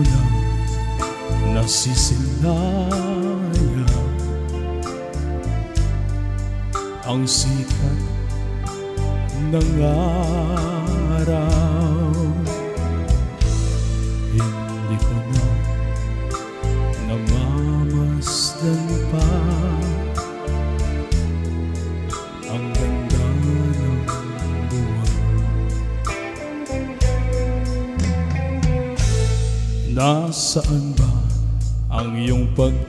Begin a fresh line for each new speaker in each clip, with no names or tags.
na nasisilaya ang sikat ng araw. Hindi ko na namamasdan pa ang ganda ng buwan. Nasaan ba ang iyong pag-ibig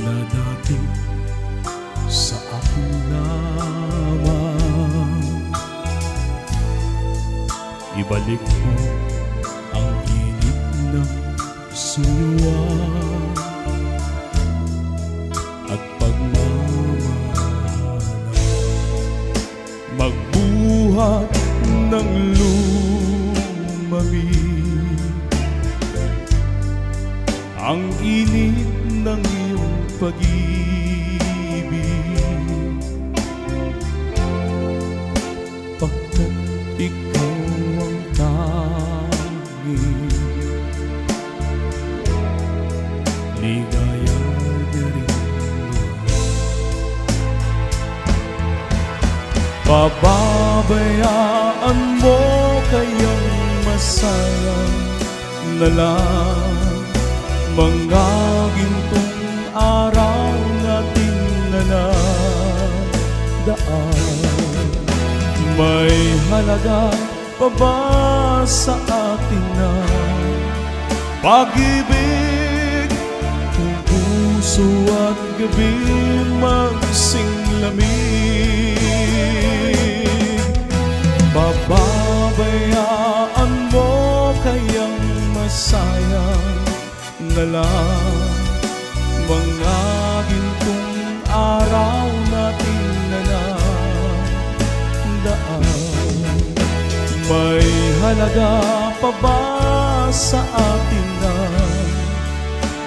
na dati sa akin lamang? Ibalik mo ang init ng suluwa at pagmamahal, magbuhat ng lumamig ang init ng iyong pag-ibig, pagkat ikaw ang tanging ligaya na rin. Pababayaan mo kayang masayang na lang mga gintong araw natin na nadaan? May halaga pa ba sa atin na pag-ibig kung puso at gabi magsinglamig? Pababayaan mo kayang masayang na lang mga gintong araw natin na nadaan? May halaga pa ba sa atin na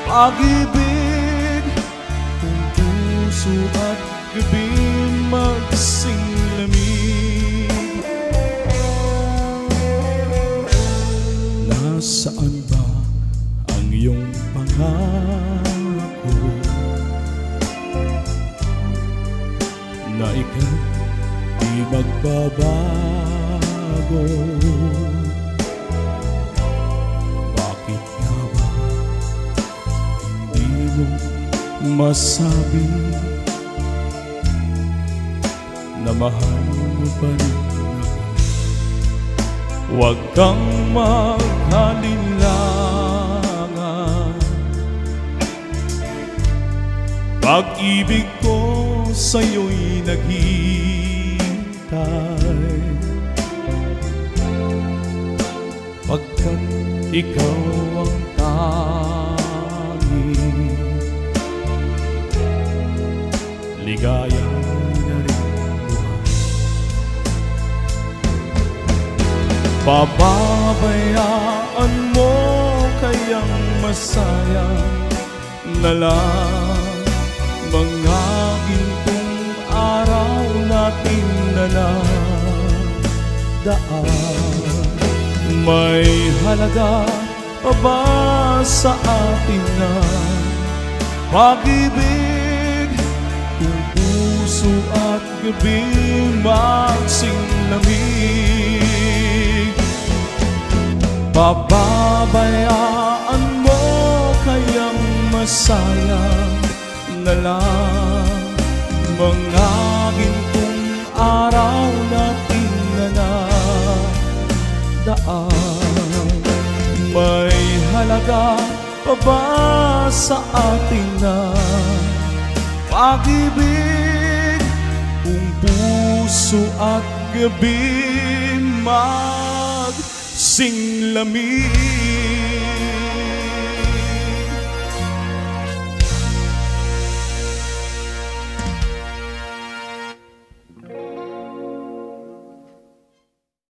pag-ibig kung puso at gabi magsinglamig? Nasaan ba ang iyong pangako na ikaw di magbabago? Bakit nga ba hindi mo masabi na mahal mo pa rin ako? Huwag kang mag-alinlangan, pag-ibig ko sa'yo'y naghihintay, pagkat ikaw ang tanging ligaya na rin. Pababayaan mo kayang masayang na lang mga gintong araw natin na nadaan? May halaga pa ba sa atin na pag-ibig kung puso at gabi magsinglamig? Pababayaan mo kayang masayang na lang mga gintong araw natin na nadaan? May halaga pa ba sa atin na pag-ibig kung puso at gabi magsinglamig?